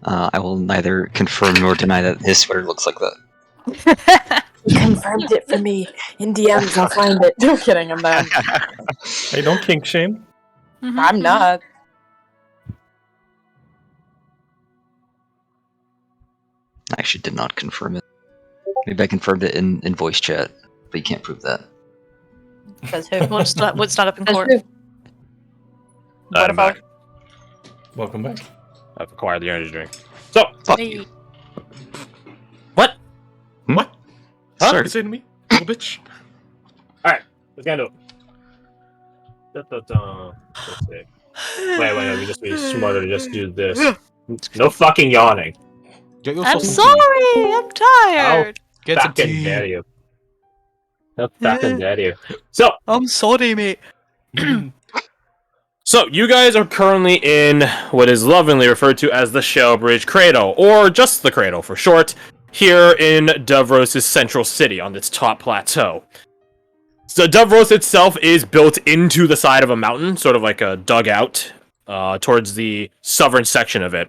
I will neither confirm nor deny that his sweater looks like that. He confirmed it for me. In DMs, I'll find it. No kidding, I'm not. Hey, don't kink shame. I'm not. I actually did not confirm it. Maybe I confirmed it in voice chat, but you can't prove that. Says who? What's not up in Says court? who? What I'm about? back. Welcome back. I've acquired the energy drink. So, Fuck Hey. you. what? What? Huh? You say to me, little bitch? Alright, let's get into it. Let's see. Wait, no, we just be smarter to just do this. No fucking yawning. Get I'm yourself some sorry. I'm tired. Get some Fucking tea. dare you. How fucking dare you. So, I'm sorry, mate. So, you guys are currently in what is lovingly referred to as the Shellbridge Cradle, or just the Cradle for short, here in Dovros' central city on its top plateau. So, Dovros itself is built into the side of a mountain, sort of like a dugout, towards the southern section of it.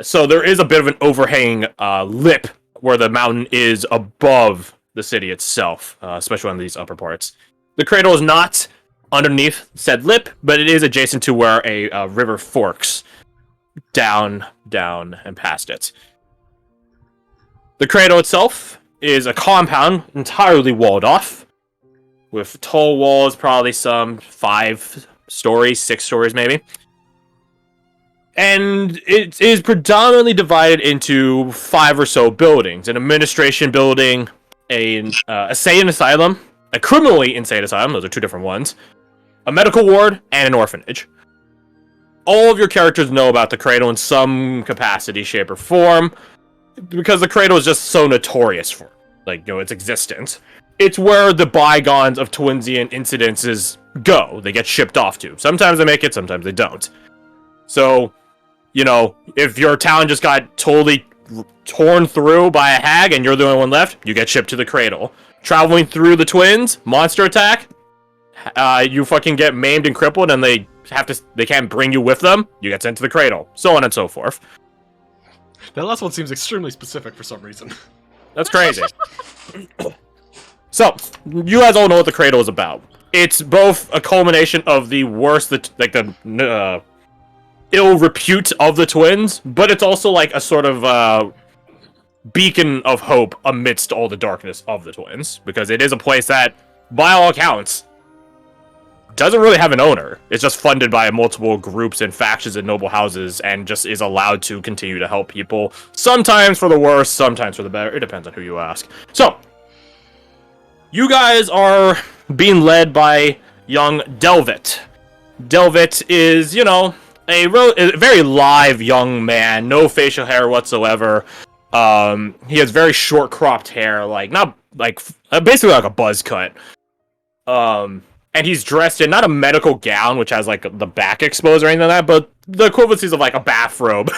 So, there is a bit of an overhanging lip where the mountain is above the city itself, especially on these upper parts. The Cradle is not underneath said lip, but it is adjacent to where a river forks down, and past it. The Cradle itself is a compound entirely walled off, with tall walls, probably some 5 stories, 6 stories maybe. And it is predominantly divided into 5 or so buildings: an administration building, a sane asylum, a criminally insane asylum, those are 2 different ones, a medical ward, and an orphanage. All of your characters know about the Cradle in some capacity, shape, or form, because the Cradle is just so notorious for, its existence. It's where the bygones of Twinsian incidences go. They get shipped off to. Sometimes they make it, sometimes they don't. So, if your town just got totally torn through by a hag and you're the only one left, you get shipped to the Cradle. Traveling through the Twins, monster attack, you fucking get maimed and crippled, and they can't bring you with them. You get sent to the Cradle, so on and so forth. That last one seems extremely specific for some reason. That's crazy. So, you guys all know what the Cradle is about. It's both a culmination of the worst, ill repute of the Twins, but it's also like a sort of beacon of hope amidst all the darkness of the Twins, because it is a place that, by all accounts, doesn't really have an owner. It's just funded by multiple groups and factions and noble houses, and just is allowed to continue to help people. Sometimes for the worse, sometimes for the better. It depends on who you ask. So, you guys are being led by young Delvit. Delvit is, a very live young man, no facial hair whatsoever. He has very short cropped hair, basically like a buzz cut. And he's dressed in not a medical gown, which has the back exposed or anything like that, but the equivalencies of a bathrobe,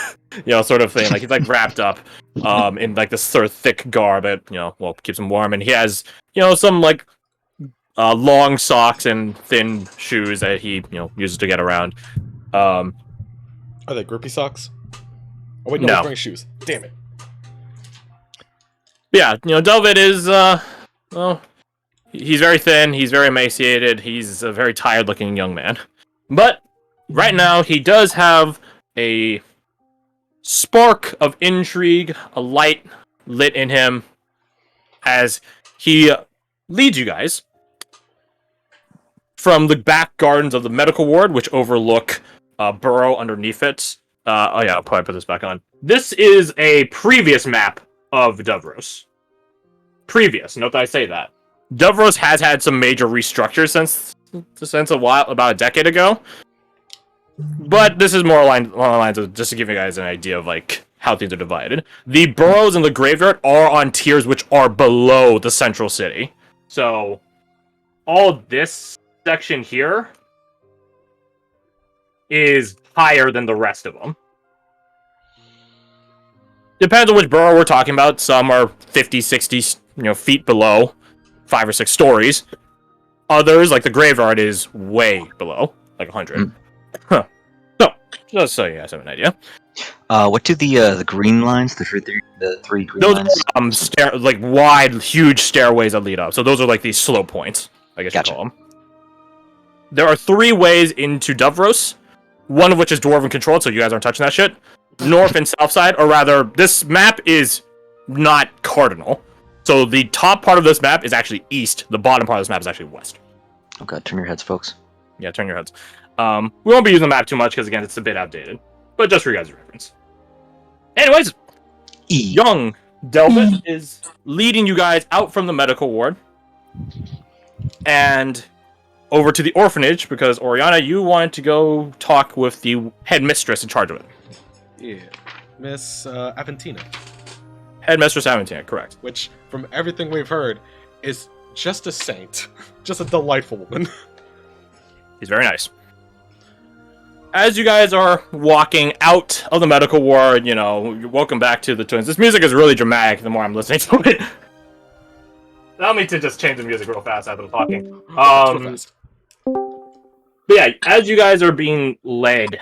sort of thing. He's wrapped up in this sort of thick garb that keeps him warm. And he has some long socks and thin shoes that he uses to get around. Are they grippy socks? Oh wait, no, No. he's wearing shoes. Damn it. Yeah, Delvid is he's very thin, he's very emaciated, he's a very tired-looking young man. But right now, he does have a spark of intrigue, a light lit in him, as he leads you guys from the back gardens of the medical ward, which overlook a burrow underneath it. I'll probably put this back on. This is a previous map of Dovros. Previous, note that I say that. Dovros has had some major restructures since a while, about a decade ago. But this is more along the lines of just to give you guys an idea of how things are divided. The burrows and the graveyard are on tiers which are below the central city. So all this section here is higher than the rest of them. Depends on which burrow we're talking about. Some are 50, 60, feet below, 5 or 6 stories. Others, like the graveyard, is way below, 100. Huh. So, just so you guys have an idea. What do the green lines, the three green Those lines? are like wide, huge stairways that lead up. So those are like these slope points, I guess Gotcha. you call them. There are 3 ways into Dovros, one of which is dwarven controlled, so you guys aren't touching that shit. North and south side, or rather, this map is not cardinal. So the top part of this map is actually east. The bottom part of this map is actually west. Okay, turn your heads, folks. Yeah, turn your heads. We won't be using the map too much because again, it's a bit outdated, but just for you guys' reference. Anyways, young Delvin is leading you guys out from the medical ward and over to the orphanage because Oriana, you wanted to go talk with the headmistress in charge of it. Yeah. Miss Aventina. Headmistress Aventina, correct. Which, from everything we've heard, is just a saint. Just a delightful woman. He's very nice. As you guys are walking out of the medical ward, you know, you're welcome back to the Twins. This music is really dramatic the more I'm listening to it. Allow me to just change the music real fast after I'm talking. But yeah, as you guys are being led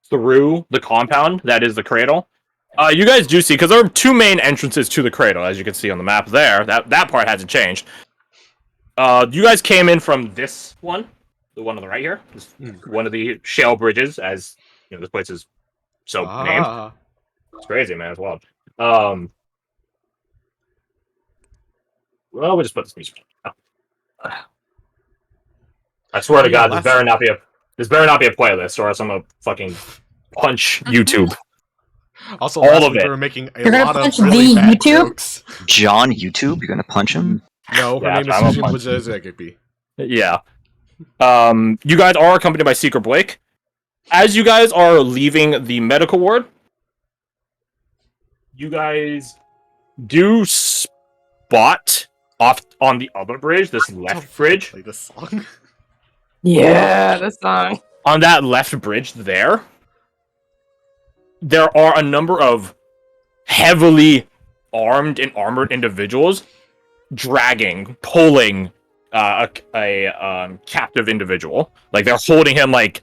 through the compound that is the cradle, you guys do see, because there are 2 main entrances to the cradle, as you can see on the map there. That part hasn't changed. You guys came in from this one. The one on the right here is one of the shale bridges, as you know, this place is so named. It's crazy, man. It's wild. Well, we'll just put this music on. I swear to God, this better not be a playlist, or else I'm gonna fucking punch YouTube. Also, all of it. We were making a You're gonna lot punch of really the bad YouTube? jokes. John YouTube, you're gonna punch him? No, her Yeah, name is I'm a Susan punch. Wojcicki. Yeah. You guys are accompanied by Secret Blake. As you guys are leaving the medical ward, you guys do spot off on the other bridge, this left bridge. Play this song. Yeah, the song. On that left bridge there are a number of heavily armed and armored individuals pulling a captive individual. Like, they're holding him, like,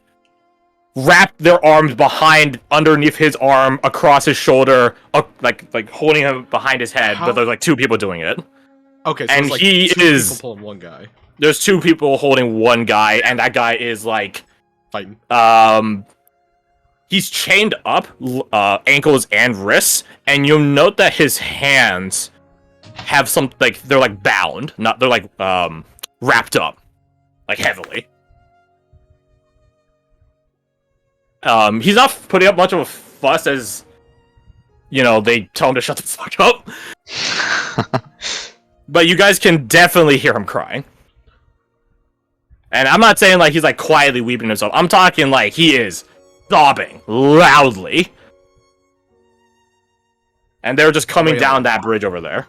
wrapped their arms underneath his arm, across his shoulder, like holding him behind his head, but there's, like, 2 people doing it. Okay, so And it's like he 2 is- people pulling one guy. There's 2 people holding one guy, and that guy is, like, Fighting. he's chained up, ankles and wrists, and you'll note that his hands have some, like, they're, like, bound, they're, like, wrapped up, like, heavily. He's not putting up much of a fuss as, you know, they tell him to shut the fuck up. But you guys can definitely hear him crying. And I'm not saying, like, he's, like, quietly weeping himself. I'm talking, like, he is sobbing loudly. And they're just coming down that bridge over there.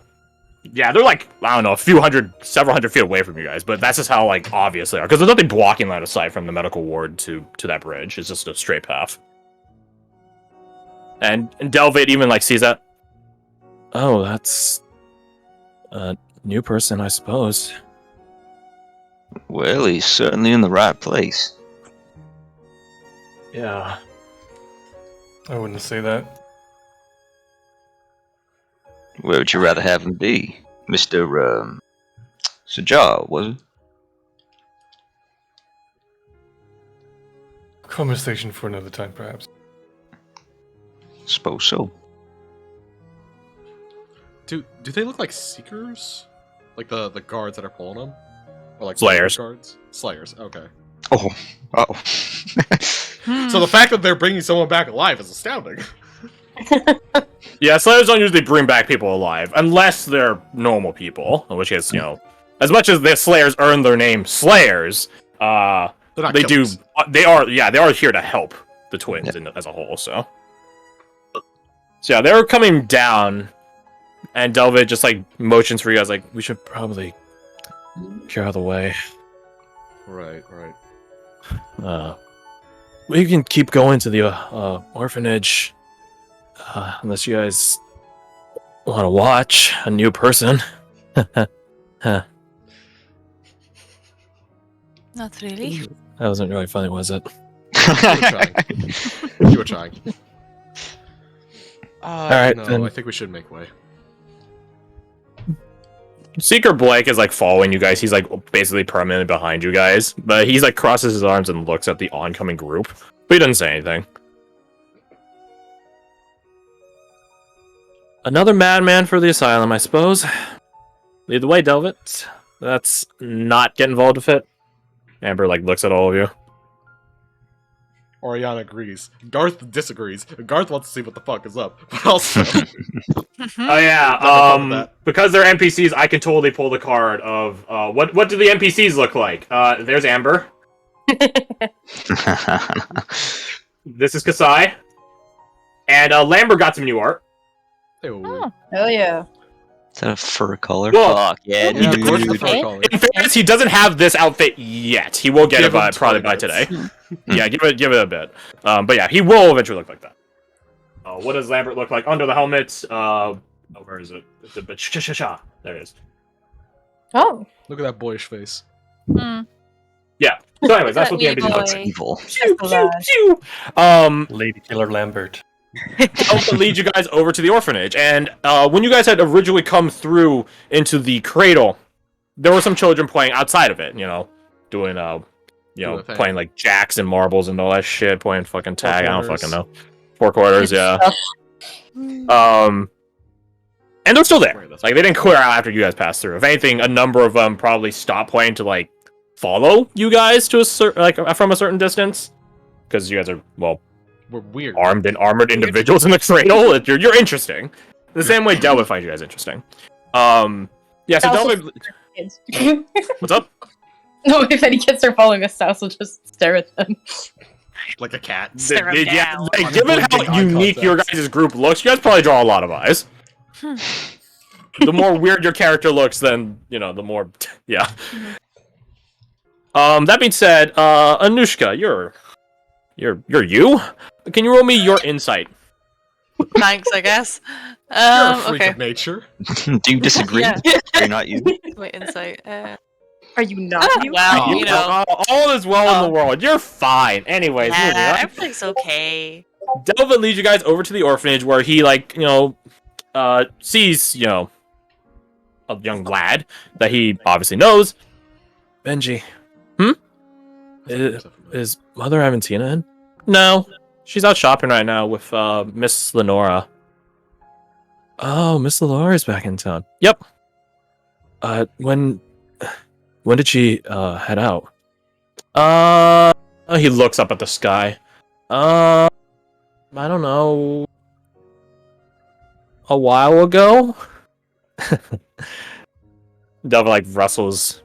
Yeah, they're, like, I don't know, several hundred feet away from you guys, but that's just how, like, obvious they are. Because there's nothing blocking line of sight from the medical ward to that bridge. It's just a straight path. And Delvid even, like, sees that. Oh, that's a new person, I suppose. Well, he's certainly in the right place. Yeah. I wouldn't say that. Where would you rather have him be? Mr. Sajar, was it? Conversation for another time, perhaps. Suppose so. Do they look like Seekers? Like the guards that are pulling them? Or like Slayers. Guards? Slayers, okay. Oh. Uh-oh. So the fact that they're bringing someone back alive is astounding. Yeah, Slayers don't usually bring back people alive, unless they're normal people, in which case, you know, as much as the Slayers earn their name Slayers, They're not they killers. they are here to help the twins as a whole, so yeah, they're coming down, and Delvid just, like, motions for you guys, like, we should probably clear out of the way. Right. We can keep going to the orphanage, unless you guys want to watch a new person. Not really. That wasn't really funny, was it? You were trying. Alright, no, then. I think we should make way. Seeker Blake is like following you guys. He's like basically permanently behind you guys, but he's like crosses his arms and looks at the oncoming group, but he doesn't say anything. Another madman for the asylum, I suppose. Lead the way, Delvit. Let's not get involved with it. Amber like looks at all of you. Oriana agrees. Garth disagrees. Garth wants to see what the fuck is up, but also Oh yeah, because they're NPCs, I can totally pull the card of what do the NPCs look like? There's Amber. This is Kasai. And Lambert got some new art. Ew. Hell yeah. Is that a fur color? Well, Fuck yeah, Yeah, of course dude. the fur color. In fairness, he doesn't have this outfit yet. He will get Give it him probably 20 by today. minutes. Yeah, give it a bit. But yeah, he will eventually look like that. What does Lambert look like under the helmet? Where is it? There it is. Oh. Look at that boyish face. Yeah. So anyways, that's what the That wee NPC looks boy. like. Evil. Pew, pew, pew. Lady Killer Lambert. I'll lead you guys over to the orphanage, and when you guys had originally come through into the cradle, there were some children playing outside of it. Doing Doing a thing. playing like jacks and marbles and all that shit, playing fucking tag. I don't quarters. fucking know. 4 quarters, yeah. And they're still there. Right, that's Like they didn't clear out after you guys passed through. If anything, a number of them probably stopped playing to like follow you guys to from a certain distance, because you guys are We're weird. armored individuals in the cradle. You're interesting. The same way Del would find you guys interesting. Yeah. So Del would... Kids. What's up? No, if any kids are following us, Stas will just stare at them. Like a cat. Stare 'em Yeah, down. like, given how Avoiding eye unique your contact. guys' group looks, you guys probably draw a lot of eyes. The more weird your character looks, then the more yeah. That being said, Anushka, you're you. Can you roll me your insight? Thanks, I guess. You're a freak Okay. of nature. Do you disagree? Yeah. You're not you. My insight. Are you not? you? Well, Oh, you know. All is well in the world. You're fine. Anyways, moving Yeah, on. everything's okay. Delva leads you guys over to the orphanage where he sees a young lad that he obviously knows. Benji. Is Mother Aventina in? No. She's out shopping right now with Miss Lenora. Oh, Miss Lenora's back in town. Yep. When did she head out? He looks up at the sky. I don't know. A while ago? Delva like rustles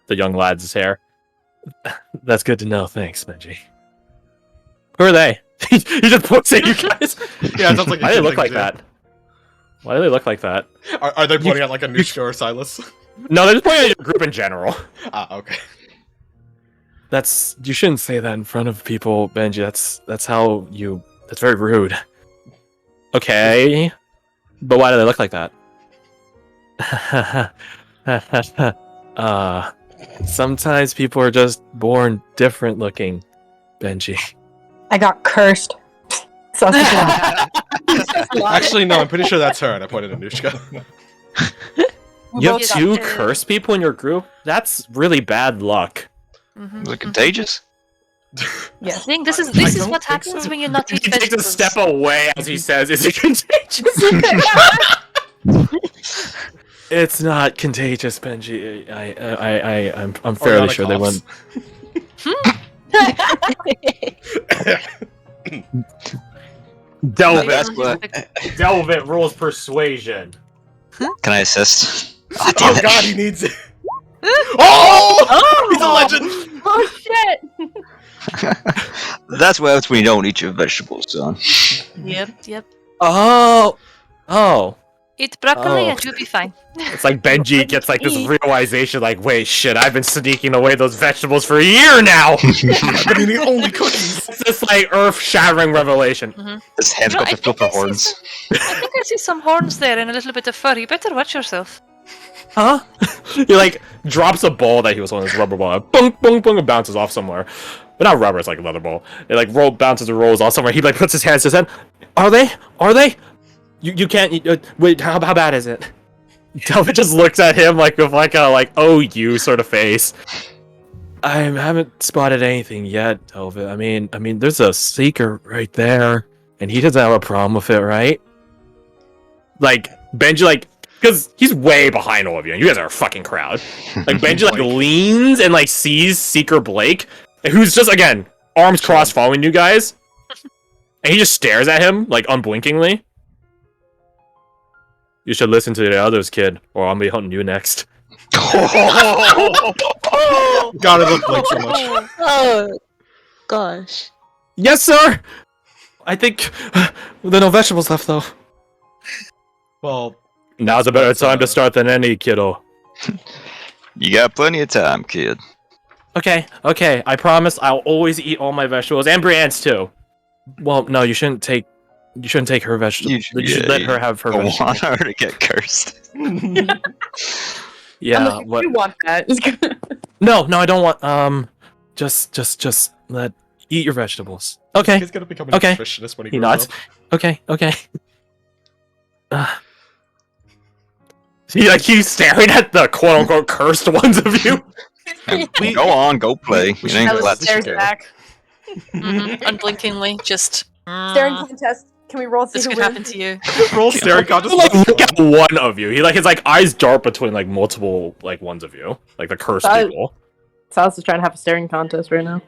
the young lad's hair. That's good to know. Thanks, Benji. Who are they? He just looks at you guys. Yeah, it sounds like a Why do they kid look thing like to do. that? Why do they look like that? Are they pointing at like Anushka or Silas? No, they're just pointing at your group in general. Okay. You shouldn't say that in front of people, Benji. That's very rude. Okay. But why do they look like that? Sometimes people are just born different looking, Benji. I got cursed. So Actually, no, I'm pretty sure that's her, and I pointed at Anushka. You have both two got cursed. cursed people in your group? That's really bad luck. Mhm. Is it contagious? I yes. think this is I don't what think happens so. when you're not He eating takes a vegetables. step away as he says, "Is it contagious?" It's not contagious, Benji. I'm fairly Oriana sure they coughs. went. Delve That's it. what. Delve it rolls persuasion. Can I assist? Oh, Oh damn it. god, he needs it! Oh! He's a legend! Oh shit! That's what happens when you don't eat your vegetables, son. Yep. Oh. Eat broccoli Oh. and you'll be fine. It's like Benji gets like this realization, like, wait, shit, I've been sneaking away those vegetables for a year now. I've been eating only cookies! It's this like earth-shattering revelation. His hands got I the filter think I see horns. I think I see some horns there and a little bit of fur. You better watch yourself. Huh? He like drops a ball that he was on, this rubber ball. Boom, boom, boom, it bounces off somewhere. But not rubber, it's like a leather ball. It like bounces and rolls off somewhere. He like puts his hands to his head. Are they? You can't. Wait, how bad is it? Delvin just looks at him like with like a oh you sort of face. I haven't spotted anything yet, Delvin. I mean, there's a seeker right there, and he doesn't have a problem with it, right? Like Benji, like, because he's way behind all of you, and you guys are a fucking crowd. Like Benji, like leans and like sees Seeker Blake, who's just again arms crossed, following you guys, and he just stares at him like unblinkingly. You should listen to the others, kid, or I'll be hunting you next. God, I love Blake so much. Oh, gosh. Yes, sir. I think there are no vegetables left, though. Well, Now's a better time to start than any, kiddo. You got plenty of time, kid. Okay. I promise I'll always eat all my vegetables and Brienne's too. Well, no, you shouldn't take her vegetables. You should let her have her I vegetables. want her to get cursed. Yeah. What? You want that? No, I don't want. Just eat your vegetables. Okay. He's gonna become a nutritionist when he He grows nods. up. Okay. He's staring at the quote unquote cursed ones of you. Go on, go play. We It ain't should- glad to Stares share. back. Unblinkingly, just. Staring contest. Can we roll? This See who could happen wins? to you. Roll staring contest. Like look at one of you. He like his like eyes dart between like multiple like ones of you, like the cursed That- people. Silas is trying to have a staring contest right now.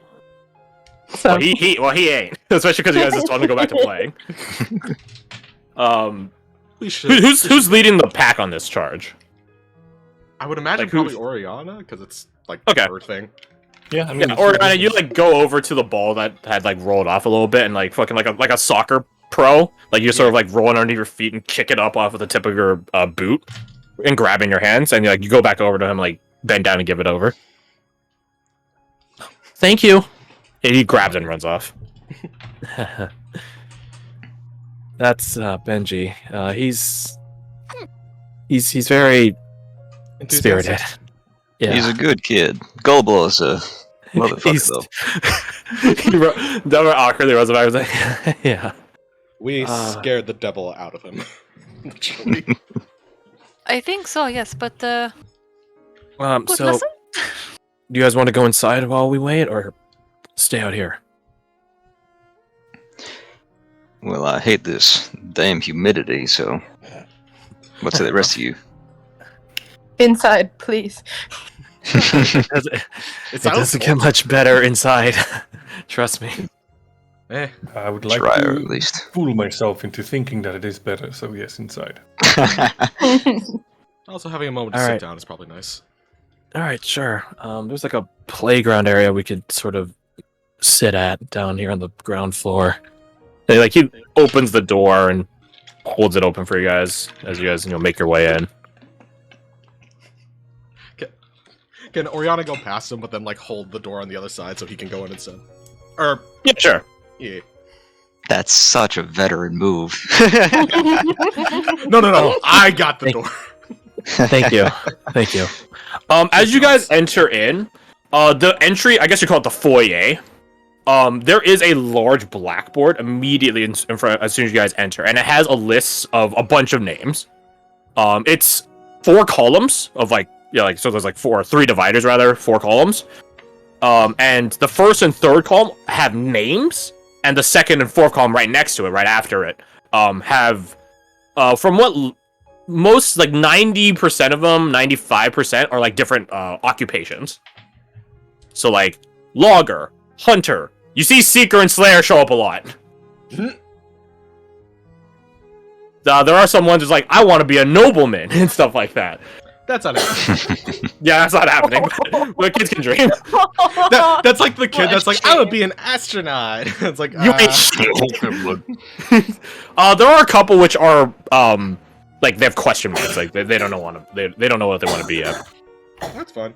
So Well, he ain't, especially because you guys just want to go back to playing. We should. Who's leading the pack on this charge? I would imagine like, probably who's- Oriana, because it's like Okay. her thing. Yeah, I mean, Yeah, or you like go over to the ball that had like rolled off a little bit and like fucking like a soccer pro, like you sort of like roll it underneath your feet and kick it up off of the tip of your boot and grab in your hands, and you go back over to him, like bend down and give it over. Thank you. And he grabs it and runs off. That's Benji. He's very spirited. Enthusiastic. Yeah. He's a good kid. Gullible is a motherfucker, though. Never awkwardly runs by. I was like, yeah. We scared the devil out of him. Literally. I think so, yes, but good So lesson? do you guys want to go inside while we wait, or stay out here? Well, I hate this damn humidity, so what's the rest of you? Inside, please. It It doesn't get much better inside. Trust me. I would like Try, or to at least. fool myself into thinking that it is better, so yes, inside. Also, having a moment to All sit right. down is probably nice. All right, sure. There's like a playground area we could sort of sit at down here on the ground floor. And, like he opens the door and holds it open for you guys as you guys make your way in. Can Oriana go past him, but then like hold the door on the other side so he can go in instead? Or Yeah, sure. yeah. That's such a veteran move. No. I got the door. Thank you. Thank you. As you guys enter in, the entry, I guess you call it the foyer. There is a large blackboard immediately in front as soon as you guys enter, and it has a list of a bunch of names. It's 4 columns of so there's like 3 dividers rather, 4 columns. And the first and third column have names, and the second and fourth column right next to it, right after it, have from what most like 90% of them, 95% are like different occupations. So like logger, hunter. You see Seeker and Slayer show up a lot. There are some ones that's like, I want to be a nobleman and stuff like that. That's not happening. Yeah, that's not happening. But kids can dream. That's like the kid that's like, I would be an astronaut. It's like, You ain't shit. There are a couple which are like they have question marks. Like they don't know they don't know what they want to be yet. That's fun.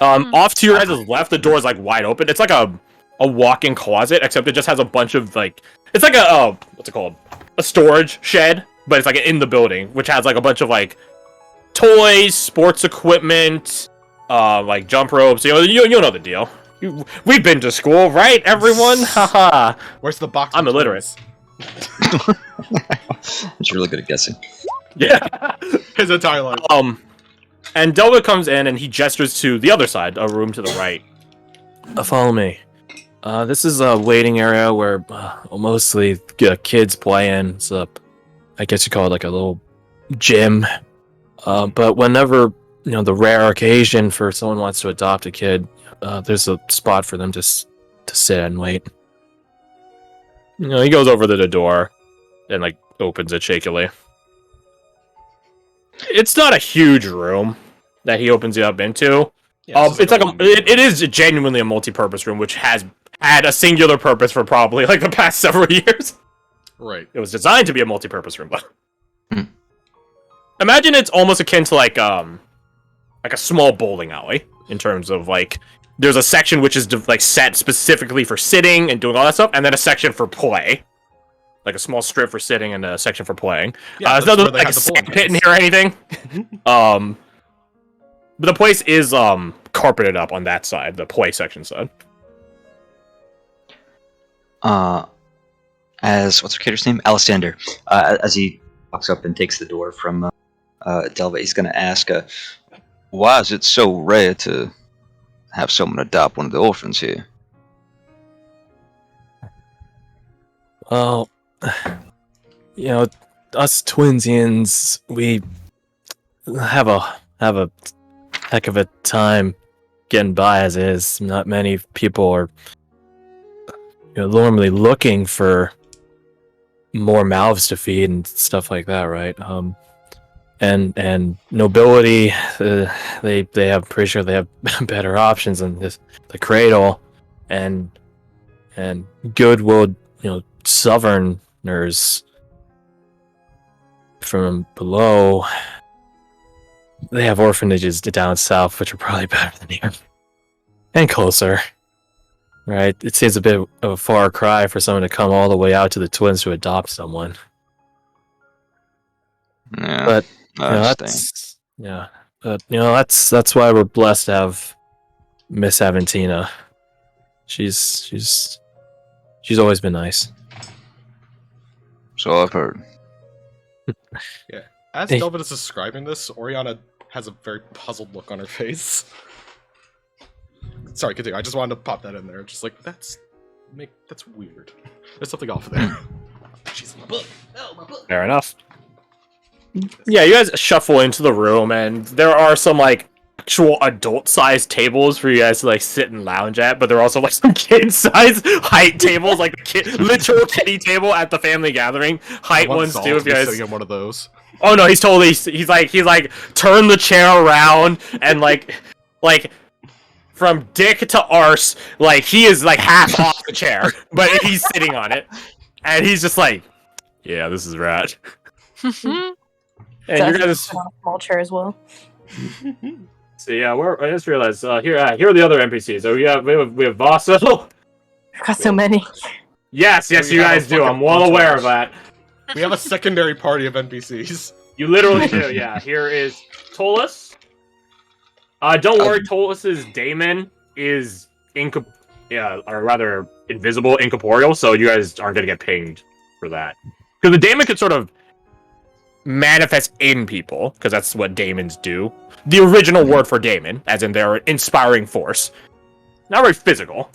Off to your guys' left, the door is like wide open. It's like a walk-in closet, except it just has a bunch of like it's like a what's it called? A storage shed, but it's like in the building, which has like a bunch of like toys, sports equipment, like jump ropes. You know the deal. We've been to school, right, everyone? Haha. Where's the box? I'm illiterate. It's really good at guessing. Yeah. His entire life. And Delva comes in and he gestures to the other side, a room to the right. Follow me. This is a waiting area where mostly kids play in. It's I guess you call it like a little gym. But whenever, the rare occasion for someone wants to adopt a kid, there's a spot for them to sit and wait. He goes over to the door and like opens it shakily. It's not a huge room that he opens you up into. Yeah, It's like it is genuinely a multi-purpose room, which has had a singular purpose for probably like the past several years. Right. It was designed to be a multi-purpose room, but imagine it's almost akin to like a small bowling alley in terms of like there's a section which is like set specifically for sitting and doing all that stuff, and then a section for play, like a small strip for sitting and a section for playing. Yeah, there's nothing like a sand pit in here or anything. But the place is carpeted up on that side, the play section side. As what's her character's name? Alistander. As he walks up and takes the door from Delva, he's going to ask, why is it so rare to have someone adopt one of the orphans here? Well, us Twinsians, we have a heck of a time getting by as is. Not many people are normally looking for more mouths to feed and stuff like that, right? And nobility, they have pretty sure they have better options than the cradle, and goodwill, Southerners from below, they have orphanages down south, which are probably better than here and closer. Right, it seems a bit of a far cry for someone to come all the way out to the Twins to adopt someone. Yeah, But that's that's why we're blessed to have Miss Aventina. She's always been nice. So I've heard. As Hey. Delvin is describing this, Oriana has a very puzzled look on her face. Sorry, continue. I just wanted to pop that in there. Just like, that's weird. There's something off there. She's my book. No, my book. Fair enough. Yeah, you guys shuffle into the room, and there are some like actual adult-sized tables for you guys to like sit and lounge at, but there are also like some kid-sized height tables, like literal kiddie table at the family gathering. Height ones too. If you guys sitting in one of those. Oh no, he's like turn the chair around and like from dick to arse, like he is like half off the chair, but he's sitting on it, and he's just like, yeah, this is rad. And you guys, on a small chair as well. so yeah, I just realized here are the other NPCs. So we have Vaso. I've got so many. Yes, We you have guys a do. I'm fucking well aware entourage. of that. We have a secondary party of NPCs. You literally do. Yeah, here is Tolus. Don't worry, Tolus's daemon is or rather invisible, incorporeal, so you guys aren't gonna get pinged for that. Because the daemon could sort of manifest in people, because that's what daemons do. The original word for daemon, as in their inspiring force. Not very physical.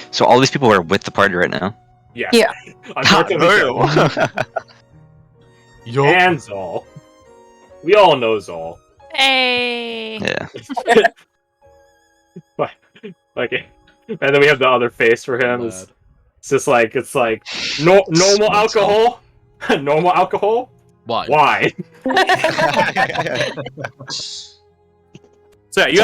So all these people are with the party right now? Yeah. Yeah. Unfortunately, so. Yo. And Zol. We all know Zol. Hey. Yeah. Like, and then we have the other face for him. It's just like normal alcohol. Normal alcohol. Why? Why? So yeah, you